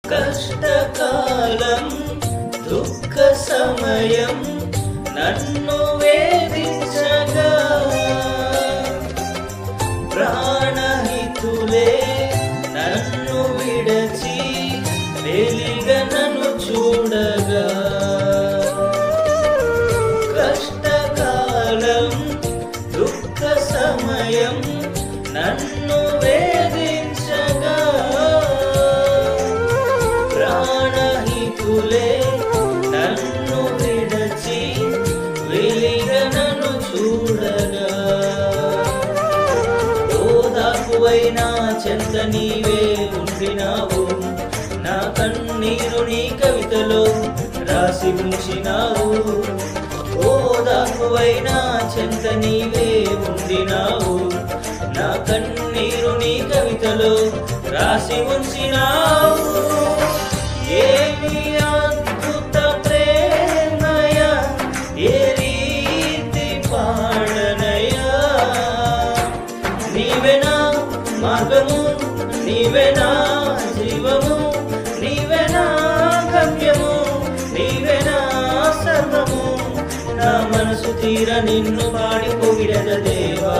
కష్టకాలం దుఃఖ సమయం నన్ను వేధించగా ప్రాణహితులే నన్ను విడచి వెలిగా నన్ను చూడగా కష్టకాలం దుఃఖ సమయం నన్ను వేధించగా ప్రాణహితులే నన్ను విడచి వెలిగా నన్ను చూడగా ఓదార్పువైనా చెంత నీవే ఉండినావు నా కన్నీరు నీ కవితలో రాసి ఉంచినావు ఓదార్పువైనా చెంత నీవే ఉండినావు నా కన్నీరు నీ కవితలో రాసి ఉంచినావు ఏమి అద్భుత ప్రేమయ ఏ రీతి పాడనయా నీవేనా మార్గము నీవేనా జీవము నీవేనా గమ్యము నీవేనా సర్వము నా మనసు తీర నిన్ను పాడి పొగిడద దేవా।